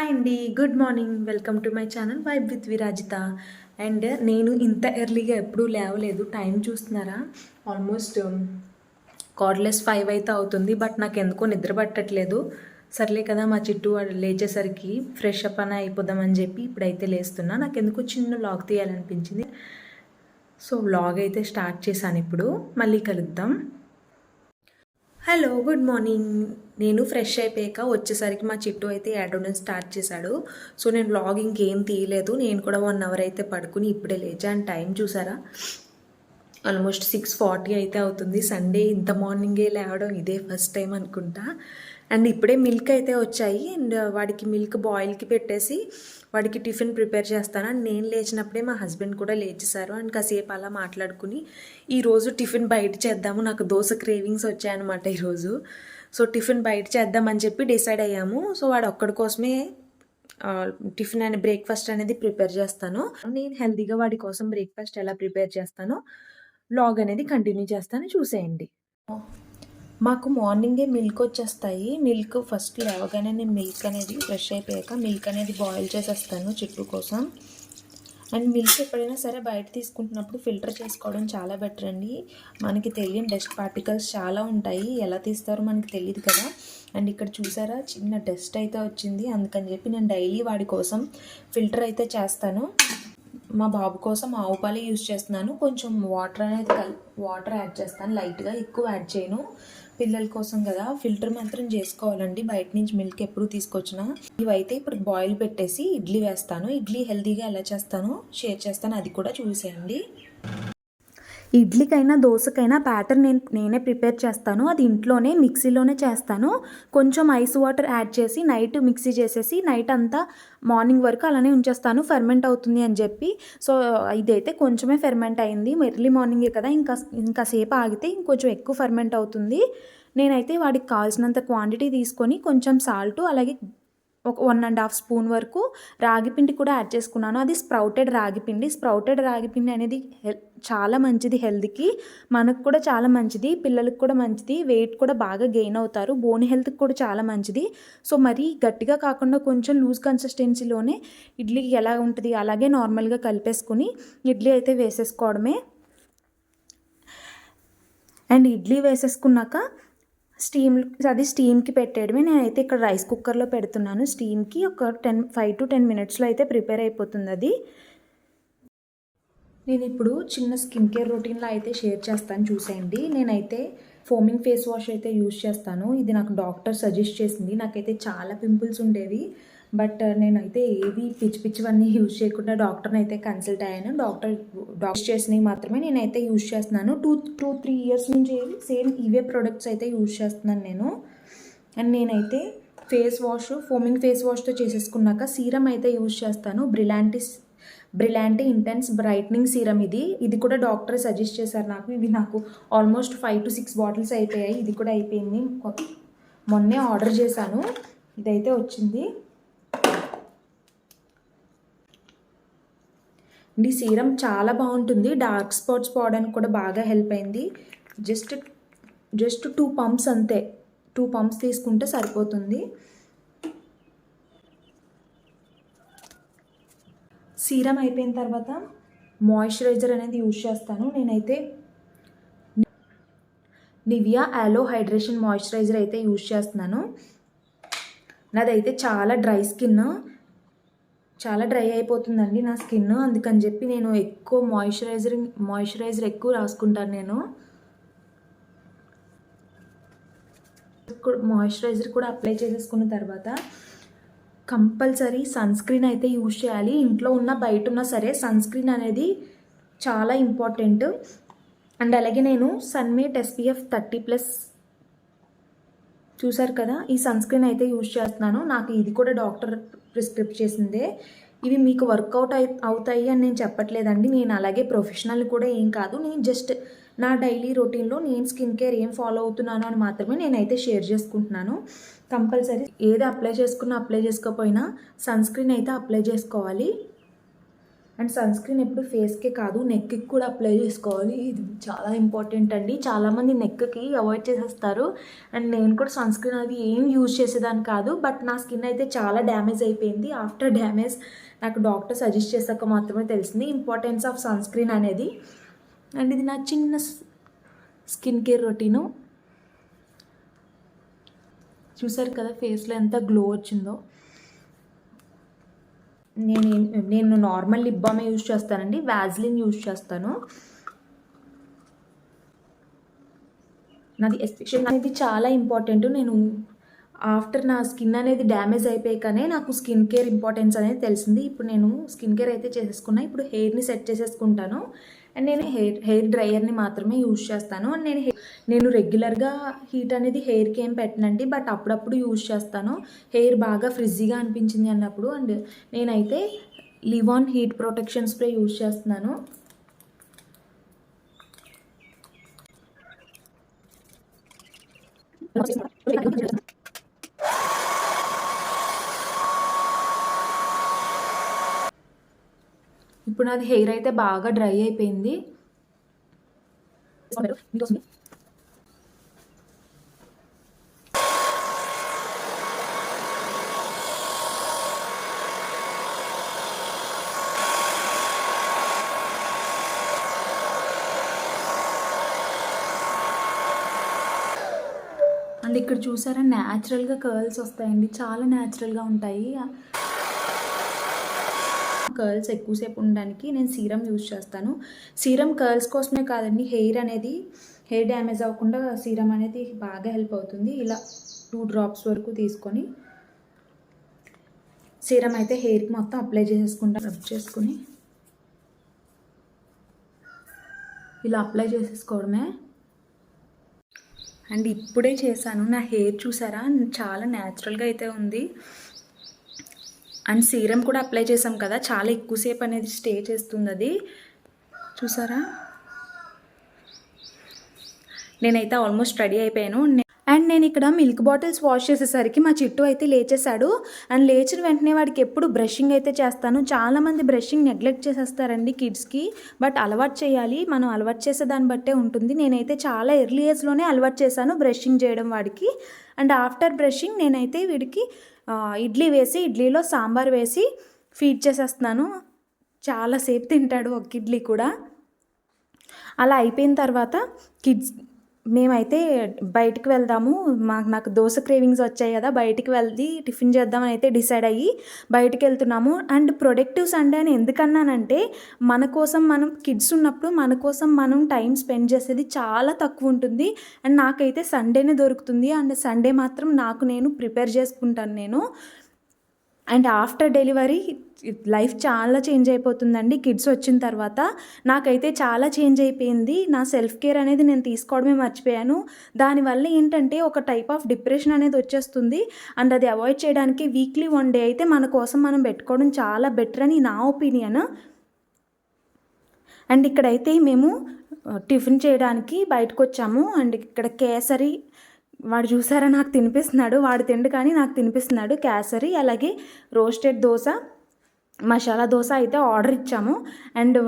Hi అండి. Good morning. Welcome to my channel vibe with Virajita. And నేను ఇంత ఎర్లీగా ఎప్పుడూ లేవలేదు. టైం చూస్తున్నారా, ఆల్మోస్ట్ కార్డ్లెస్ 5 అయితే అవుతుంది. బట్ నాకు ఎందుకో నిద్ర పట్టట్లేదు. సర్లే కదా, మా చిట్టు వాడు లేచేసరికి ఫ్రెష్ అప్ అని అయిపోదామని చెప్పి ఇప్పుడైతే లేస్తున్నా. నాకు ఎందుకో చిన్న వ్లాగ్ తీయాలనిపించింది. సో వ్లాగ్ అయితే స్టార్ట్ చేశాను. ఇప్పుడు మళ్ళీ కలుద్దాం. Hello, good morning. నేను ఫ్రెష్ అయిపోయాక వచ్చేసరికి మా చిట్టు అయితే ఏడవడం స్టార్ట్ చేశాడు. సో నేను వ్లాగ్ ఇంకేం తీయలేదు. నేను కూడా 1 అవర్ అయితే పడుకుని ఇప్పుడే లేచాను. టైం చూసారా, ఆల్మోస్ట్ 6:40 అయితే అవుతుంది. సండే ఇంత మార్నింగే లేవడం ఇదే ఫస్ట్ టైం అనుకుంటా. అండ్ ఇప్పుడే మిల్క్ అయితే వచ్చాయి. అండ్ వాడికి మిల్క్ బాయిల్కి పెట్టేసి వాడికి టిఫిన్ ప్రిపేర్ చేస్తాను. అండ్ నేను లేచినప్పుడే మా హస్బెండ్ కూడా లేచేశారు. అండ్ కాసేపు అలా మాట్లాడుకుని ఈరోజు టిఫిన్ బయట చేద్దాము, నాకు దోశ క్రేవింగ్స్ వచ్చాయన్నమాట ఈరోజు. సో టిఫిన్ బయట చేద్దామని చెప్పి డిసైడ్ అయ్యాము. సో వాడు ఒక్కడి కోసమే టిఫిన్ అనే బ్రేక్ఫాస్ట్ అనేది ప్రిపేర్ చేస్తాను. నేను హెల్తీగా వాడి కోసం బ్రేక్ఫాస్ట్ ఎలా ప్రిపేర్ చేస్తానో వ్లాగ్ అనేది కంటిన్యూ చేస్తాను, చూసేయండి. మాకు మార్నింగే మిల్క్ వచ్చేస్తాయి. మిల్క్ ఫస్ట్ లేవగానే నేను మిల్క్ అనేది ఫ్రెష్ అయిపోయాక మిల్క్ అనేది బాయిల్ చేసేస్తాను చిట్టు కోసం. అండ్ మిల్క్ ఎప్పుడైనా సరే బయట తీసుకుంటున్నప్పుడు ఫిల్టర్ చేసుకోవడం చాలా బెటర్ అండి. మనకి తెలియని డస్ట్ పార్టికల్స్ చాలా ఉంటాయి, ఎలా తీస్తారో మనకి తెలియదు కదా. అండ్ ఇక్కడ చూసారా, చిన్న డస్ట్ అయితే వచ్చింది. అందుకని చెప్పి నేను డైలీ వాడి కోసం ఫిల్టర్ అయితే చేస్తాను. మా బాబు కోసం ఆవు పాలే యూజ్ చేస్తున్నాను. కొంచెం వాటర్ యాడ్ చేస్తాను లైట్గా, ఎక్కువ యాడ్ చేయను. పిల్లల కోసం కదా, ఫిల్టర్ మాత్రం చేసుకోవాలండి. బయట నుంచి మిల్క్ ఎప్పుడు తీసుకొచ్చినా. ఇవైతే ఇప్పుడు బాయిల్ పెట్టేసి ఇడ్లీ వేస్తాను. ఇడ్లీ హెల్తీగా ఎలా చేస్తానో షేర్ చేస్తాను, అది కూడా చూసేయండి. ఇడ్లీకైనా దోశకైనా బ్యాటర్ నేనే ప్రిపేర్ చేస్తాను. అది ఇంట్లోనే మిక్సీలోనే చేస్తాను. కొంచెం ఐస్ వాటర్ యాడ్ చేసి నైట్ మిక్సీ చేసేసి నైట్ అంతా మార్నింగ్ వరకు అలానే ఉంచేస్తాను, ఫెర్మెంట్ అవుతుంది అని చెప్పి. సో ఇదైతే కొంచెమే ఫెర్మెంట్ అయింది. ఎర్లీ మార్నింగే కదా, ఇంకాసేపు ఆగితే ఇంకొంచెం ఎక్కువ ఫెర్మెంట్ అవుతుంది. నేనైతే వాడికి కావాల్సినంత క్వాంటిటీ తీసుకొని కొంచెం సాల్ట్, అలాగే ఒక 1.5 స్పూన్ వరకు రాగిపిండి కూడా యాడ్ చేసుకున్నాను. అది స్ప్రౌటెడ్ రాగిపిండి. స్ప్రౌటెడ్ రాగిపిండి అనేది చాలా మంచిది హెల్త్కి, మనకు కూడా చాలా మంచిది, పిల్లలకు కూడా మంచిది, వెయిట్ కూడా బాగా గెయిన్ అవుతారు, బోన్ హెల్త్కి కూడా చాలా మంచిది. సో మరీ గట్టిగా కాకుండా కొంచెం లూజ్ కన్సిస్టెన్సీలోనే ఇడ్లీకి ఎలా ఉంటుంది అలాగే నార్మల్గా కలిపేసుకుని ఇడ్లీ అయితే వేసేసుకోవడమే. అండ్ ఇడ్లీ వేసేసుకున్నాక స్టీమ్కి పెట్టేయడమే. నేనైతే ఇక్కడ రైస్ కుక్కర్లో పెడుతున్నాను స్టీమ్కి. ఒక 5 to 10 మినిట్స్లో అయితే ప్రిపేర్ అయిపోతుంది అది. నేను ఇప్పుడు చిన్న స్కిన్ కేర్ రొటీన్లో అయితే షేర్ చేస్తాను, చూసేయండి. నేనైతే ఫోమింగ్ ఫేస్ వాష్ అయితే యూజ్ చేస్తాను. ఇది నాకు డాక్టర్ సజెస్ట్ చేసింది. నాకైతే చాలా పింపుల్స్ ఉండేవి, బట్ నేనైతే ఏవి పిచ్చివన్నీ యూజ్ చేయకుండా డాక్టర్ని అయితే కన్సల్ట్ అయ్యాను. డాక్టర్ చేసినవి మాత్రమే నేనైతే యూజ్ చేస్తున్నాను. 2-3 ఇయర్స్ నుంచి సేమ్ ఇవే ప్రొడక్ట్స్ అయితే యూజ్ చేస్తున్నాను నేను. అండ్ నేనైతే ఫోమింగ్ ఫేస్ వాష్తో చేసేసుకున్నాక సీరం అయితే యూజ్ చేస్తాను. బ్రిలాంటి ఇంటెన్స్ బ్రైట్నింగ్ సీరం. ఇది కూడా డాక్టర్ సజెస్ట్ చేశారు నాకు. ఇది నాకు ఆల్మోస్ట్ 5 to 6 బాటిల్స్ అయిపోయాయి. ఇది కూడా అయిపోయింది, మొన్నే ఆర్డర్ చేశాను, ఇదైతే వచ్చింది. ఈ సీరం చాలా బాగుంటుంది, డార్క్ స్పాట్స్ పోవడానికి కూడా బాగా హెల్ప్ అయింది. జస్ట్ 2 పంప్స్ అంతే, 2 పంప్స్ తీసుకుంటే సరిపోతుంది. సీరం అయిపోయిన తర్వాత మాయిశ్చరైజర్ అనేది యూజ్ చేస్తాను. నేనైతే నివియా ఆలో హైడ్రేషన్ మాయిశ్చరైజర్ అయితే యూజ్ చేస్తున్నాను. నాదైతే చాలా డ్రై అయిపోతుందండి నా స్కిన్. అందుకని చెప్పి నేను ఎక్కువ మాయిశ్చరైజర్ ఎక్కువ రాసుకుంటాను. నేను మాయిశ్చరైజర్ కూడా అప్లై చేసేసుకున్న తర్వాత కంపల్సరీ సన్ స్క్రీన్ అయితే యూజ్ చేయాలి. ఇంట్లో ఉన్న బయట ఉన్నా సరే సన్ స్క్రీన్ అనేది చాలా ఇంపార్టెంట్. అండ్ అలాగే నేను సన్మేట్ SPF 30+ చూసారు కదా, ఈ సన్ స్క్రీన్ అయితే యూజ్ చేస్తున్నాను. నాకు ఇది కూడా డాక్టర్ ప్రిస్క్రైబ్ చేసిందే. ఇవి మీకు వర్కౌట్ అవుతాయి అని నేను చెప్పట్లేదండి. నేను అలాగే ప్రొఫెషనల్ కూడా ఏం కాదు. నేను జస్ట్ నా డైలీ రొటీన్లో నేను స్కిన్ కేర్ ఏం ఫాలో అవుతున్నాను అని మాత్రమే నేనైతే షేర్ చేసుకుంటున్నాను. కంపల్సరీ ఏది అప్లై చేసుకోకపోయినా సన్ స్క్రీన్ అయితే అప్లై చేసుకోవాలి. అండ్ సన్ స్క్రీన్ ఎప్పుడు ఫేస్కే కాదు నెక్కి కూడా అప్లై చేసుకోవాలి. ఇది చాలా ఇంపార్టెంట్ అండి. చాలామంది నెక్కి అవాయిడ్ చేసేస్తారు. అండ్ నేను కూడా సన్ స్క్రీన్ అది ఏం యూజ్ చేసేదాన్ని కాదు. బట్ నా స్కిన్ అయితే చాలా డ్యామేజ్ అయిపోయింది. ఆఫ్టర్ డ్యామేజ్ నాకు డాక్టర్ సజెస్ట్ చేశాక మాత్రమే తెలిసింది ఇంపార్టెన్స్ ఆఫ్ సన్ స్క్రీన్ అనేది. అండ్ ఇది నా చిన్న స్కిన్ కేర్ రొటీను. చూసారు కదా ఫేస్లో ఎంత గ్లో వచ్చిందో. నేను నార్మల్ లిప్ బామే యూజ్ చేస్తానండి, వ్యాజ్లిన్ యూజ్ చేస్తాను. నాది ఎస్పెషల్ అనేది చాలా ఇంపార్టెంట్. నేను ఆఫ్టర్ నా స్కిన్ అనేది డ్యామేజ్ అయిపోయాకనే నాకు స్కిన్ కేర్ ఇంపార్టెన్స్ అనేది తెలిసింది. ఇప్పుడు నేను స్కిన్ కేర్ అయితే చేసేసుకున్నా. ఇప్పుడు హెయిర్ని సెట్ చేసేసుకుంటాను. అండ్ నేను హెయిర్ డ్రైయర్ని మాత్రమే యూజ్ చేస్తాను. అండ్ నేను రెగ్యులర్గా హీట్ అనేది హెయిర్కి ఏం పెట్టనండి, బట్ అప్పుడప్పుడు యూజ్ చేస్తాను హెయిర్ బాగా ఫ్రిజ్జీగా అనిపించింది అన్నప్పుడు. అండ్ నేనైతే Livon heat protection spray use చేస్తున్నాను. ఇప్పుడు నాది హెయిర్ అయితే బాగా డ్రై అయిపోయింది. అండ్ ఇక్కడ చూసారా న్యాచురల్గా కర్ల్స్ వస్తాయండి, చాలా న్యాచురల్గా ఉంటాయి. కర్ల్స్ ఎక్కువసేపు ఉండడానికి నేను సీరం యూజ్ చేస్తాను. సీరం కర్ల్స్ కోసమే కాదండి, హెయిర్ డ్యామేజ్ అవ్వకుండా సీరం అనేది బాగా హెల్ప్ అవుతుంది. ఇలా 2 drops వరకు తీసుకొని సీరం అయితే హెయిర్కి మొత్తం అప్లై చేసేసుకుంటాను. రబ్ చేసుకుని ఇలా అప్లై చేసేసుకోవడమే. అండ్ ఇప్పుడే చేశాను. నా హెయిర్ చూసారా చాలా న్యాచురల్గా అయితే ఉంది. అండ్ సీరం కూడా అప్లై చేసాం కదా, చాలా ఎక్కువసేపు అనేది స్టే చేస్తుంది అది. చూసారా నేనైతే ఆల్మోస్ట్ రెడీ అయిపోయాను. అండ్ నేను ఇక్కడ మిల్క్ బాటిల్స్ వాష్ చేసేసరికి మా చిట్టు అయితే లేచేశాడు. అండ్ లేచిన వెంటనే వాడికి ఎప్పుడు బ్రషింగ్ అయితే చేస్తాను. చాలామంది బ్రషింగ్ నెగ్లెక్ట్ చేసేస్తారండి కిడ్స్కి, బట్ అలవాటు చేయాలి. మనం అలవాటు చేసే దాన్ని బట్టే ఉంటుంది. నేనైతే చాలా ఎర్లీ ఏజ్లోనే అలవాటు చేశాను బ్రషింగ్ చేయడం వాడికి. అండ్ ఆఫ్టర్ బ్రషింగ్ నేనైతే వీడికి ఇడ్లీలో సాంబార్ వేసి ఫీడ్ చేసేస్తున్నాను. చాలాసేపు తింటాడు ఒక ఇడ్లీ కూడా. అలా అయిపోయిన తర్వాత మేమైతే బయటకు వెళ్దాము, నాకు దోశ క్రేవింగ్స్ వచ్చాయి కదా, బయటికి వెళ్ళి టిఫిన్ చేద్దామని అయితే డిసైడ్ అయ్యి బయటికి వెళ్తున్నాము. అండ్ ప్రొడక్టివ్ సండే అని ఎందుకన్నానంటే మన కోసం మనం కిడ్స్ ఉన్నప్పుడు మన కోసం మనం టైం స్పెండ్ చేసేది చాలా తక్కువ ఉంటుంది. అండ్ నాకైతే సండేనే దొరుకుతుంది. అండ్ సండే మాత్రం నేను ప్రిపేర్ చేసుకుంటాను నేను. అండ్ ఆఫ్టర్ డెలివరీ లైఫ్ చాలా చేంజ్ అయిపోతుందండి. కిడ్స్ వచ్చిన తర్వాత నాకైతే చాలా చేంజ్ అయిపోయింది. నా సెల్ఫ్ కేర్ అనేది నేను తీసుకోవడమే మర్చిపోయాను. దానివల్ల ఏంటంటే ఒక టైప్ ఆఫ్ డిప్రెషన్ అనేది వచ్చేస్తుంది. అండ్ అది అవాయిడ్ చేయడానికి వీక్లీ 1 day అయితే మన కోసం మనం పెట్టుకోవడం చాలా బెటర్ అని నా ఒపీనియన్. అండ్ ఇక్కడైతే మేము టిఫిన్ చేయడానికి బయటకు వచ్చాము. అండ్ ఇక్కడ కేసరి వాడు చూసారా నాకు తినిపిస్తున్నాడు, వాడు తిండు కానీ నాకు తినిపిస్తున్నాడు. కేసరి అలాగే రోస్టెడ్ దోశ, మసాలా దోశ అయితే ఆర్డర్ ఇచ్చాము. అండ్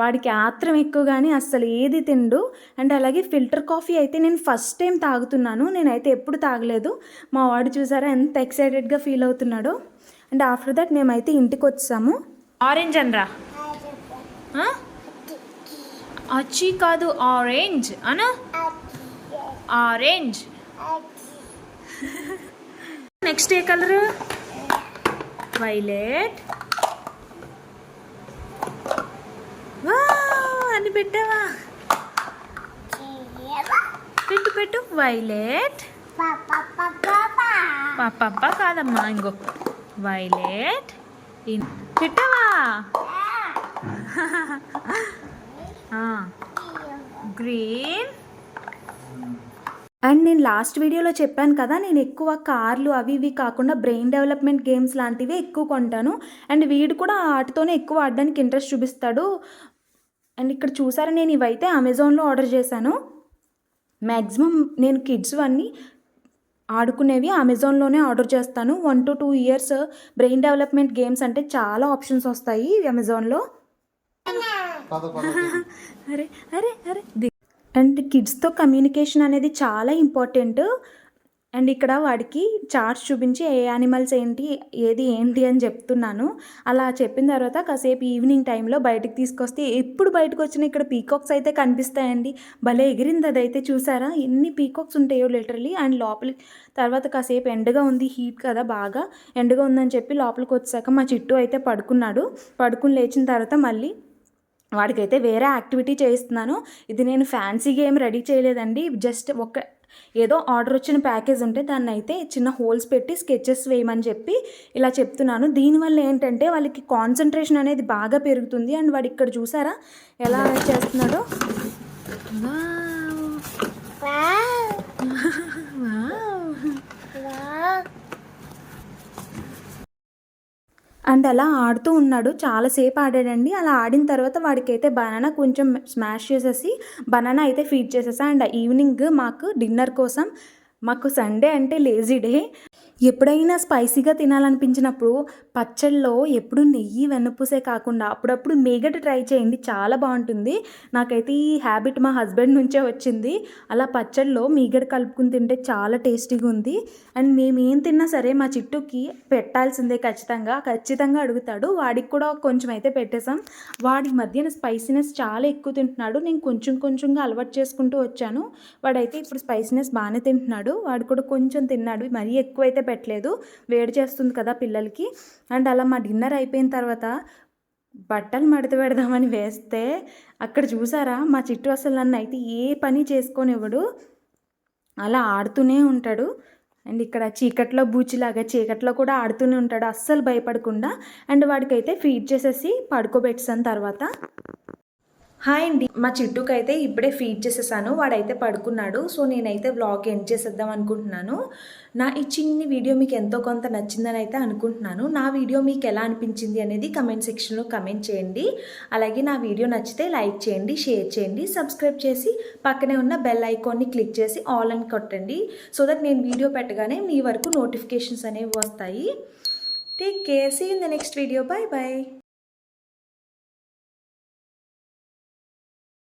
వాడికి ఆత్రం ఎక్కువ కానీ అస్సలు ఏది తిండు. అండ్ అలాగే ఫిల్టర్ కాఫీ అయితే నేను ఫస్ట్ టైం తాగుతున్నాను, నేనైతే ఎప్పుడు తాగలేదు. మా వాడు చూసారా ఎంత ఎక్సైటెడ్గా ఫీల్ అవుతున్నాడో. అండ్ ఆఫ్టర్ దట్ మేమైతే ఇంటికి వచ్చాము. ఆరెంజ్ అనరా, అచ్చి కాదు ఆరెంజ్ అనా, ఆరెంజ్. నెక్స్ట్ ఏ కలర్? వైలెట్. అని పెట్టావా? పెట్టు వైలెట్. పాప కాదమ్మా, ఇంకో వైలెట్ పెట్టావా? గ్రీన్. అండ్ నేను లాస్ట్ వీడియోలో చెప్పాను కదా, నేను ఎక్కువ కార్లు అవి ఇవి కాకుండా బ్రెయిన్ డెవలప్మెంట్ గేమ్స్ లాంటివి ఎక్కువ కొంటాను. అండ్ వీడు కూడా వాటితోనే ఎక్కువ ఆడడానికి ఇంట్రెస్ట్ చూపిస్తాడు. అండ్ ఇక్కడ చూసారా నేను ఇవైతే అమెజాన్లో ఆర్డర్ చేశాను. మ్యాక్సిమం నేను కిడ్స్ అన్నీ ఆడుకునేవి అమెజాన్లోనే ఆర్డర్ చేస్తాను. 1 to 2 years brain development games అంటే చాలా ఆప్షన్స్ వస్తాయి అమెజాన్లో. అరే అరే అరే అండ్ కిడ్స్తో కమ్యూనికేషన్ అనేది చాలా ఇంపార్టెంట్. అండ్ ఇక్కడ వాడికి చార్ట్స్ చూపించి ఏ యానిమల్స్ ఏంటి ఏంటి అని చెప్తున్నాను. అలా చెప్పిన తర్వాత కాసేపు ఈవినింగ్ టైంలో బయటకు తీసుకొస్తే ఎప్పుడు బయటకు వచ్చినా ఇక్కడ పీకాక్స్ అయితే కనిపిస్తాయండి. భలే ఎగిరింది అదైతే, చూసారా ఎన్ని పీకాక్స్ ఉంటాయో లిటరలీ. అండ్ లోపలి తర్వాత కాసేపు ఎండగా ఉంది, హీట్ కదా బాగా ఎండగా ఉందని చెప్పి లోపలికి వచ్చాక మా చిట్టు అయితే పడుకున్నాడు. పడుకుని లేచిన తర్వాత మళ్ళీ వాడికైతే వేరే యాక్టివిటీ చేయిస్తున్నాను. ఇది నేను ఫ్యాన్సీ గేమ్ రెడీ చేయలేదండి, జస్ట్ ఏదో ఆర్డర్ వచ్చిన ప్యాకేజ్ ఉంటే దాన్ని అయితే చిన్న హోల్స్ పెట్టి స్కెచెస్ వేయమని చెప్పి ఇలా చెప్తున్నాను. దీనివల్ల ఏంటంటే వాళ్ళకి కాన్సన్ట్రేషన్ అనేది బాగా పెరుగుతుంది. అండ్ వాడు ఇక్కడ చూసారా ఎలా చేస్తున్నాడో. అండ్ అలా ఆడుతూ ఉన్నాడు, చాలాసేపు ఆడాడండి. అలా ఆడిన తర్వాత వాడికైతే బనానా కొంచెం స్మాష్ చేసేసి బనానా అయితే ఫీడ్ చేసేసా. అండ్ ఈవినింగ్ మాకు డిన్నర్ కోసం, మాకు సండే అంటే లేజీ డే, ఎప్పుడైనా స్పైసీగా తినాలనిపించినప్పుడు పచ్చళ్ళలో ఎప్పుడు నెయ్యి వెన్నపూసే కాకుండా అప్పుడప్పుడు మేగడ ట్రై చేయండి, చాలా బాగుంటుంది. నాకైతే ఈ హ్యాబిట్ మా హస్బెండ్ నుంచే వచ్చింది. అలా పచ్చళ్ళలో మీగడ కలుపుకుని తింటే చాలా టేస్టీగా ఉంది. అండ్ మేము ఏం తిన్నా సరే మా చిట్టుకి పెట్టాల్సిందే, ఖచ్చితంగా అడుగుతాడు. వాడికి కూడా కొంచెం అయితే పెట్టేసాం. వాడి మధ్యన స్పైసీనెస్ చాలా ఎక్కువ తింటున్నాడు. నేను కొంచెంగా అలవాటు చేసుకుంటూ వచ్చాను. వాడైతే ఇప్పుడు స్పైసీనెస్ బాగానే తింటున్నాడు. వాడు కూడా కొంచెం తిన్నాడు, మరీ ఎక్కువైతే పెట్టలేదు, వేడి చేస్తుంది కదా పిల్లలకి. అండ్ అలా మా డిన్నర్ అయిపోయిన తర్వాత బట్టలు మడత పెడదామని వేస్తే అక్కడ చూసారా మా చిట్టు అసలు నన్ను అయితే ఏ పని చేసుకొనివ్వడు, అలా ఆడుతూనే ఉంటాడు. అండ్ ఇక్కడ చీకట్లో బూచిలాగా చీకట్లో కూడా ఆడుతూనే ఉంటాడు, అస్సలు భయపడకుండా. అండ్ వాడికైతే ఫీడ్ చేసేసి పడుకోబెట్టాను తర్వాత. హాయ్ అండి, మా చిట్టుకు అయితే ఇప్పుడే ఫీడ్ చేసేసాను, వాడైతే పడుకున్నాడు. సో నేనైతే వ్లాగ్ ఎండ్ చేసేద్దాం అనుకుంటున్నాను. నా ఈ చిన్ని వీడియో మీకు ఎంతో కొంత నచ్చిందని అయితే అనుకుంటున్నాను. నా వీడియో మీకు ఎలా అనిపించింది అనేది కమెంట్ సెక్షన్లో కమెంట్ చేయండి. అలాగే నా వీడియో నచ్చితే లైక్ చేయండి, షేర్ చేయండి, సబ్స్క్రైబ్ చేసి పక్కనే ఉన్న బెల్ ఐకాన్ని క్లిక్ చేసి ఆల్ అని కొట్టండి. సో దట్ నేను వీడియో పెట్టగానే మీ వరకు నోటిఫికేషన్స్ అనేవి వస్తాయి. Take care, see in the next video, bye bye.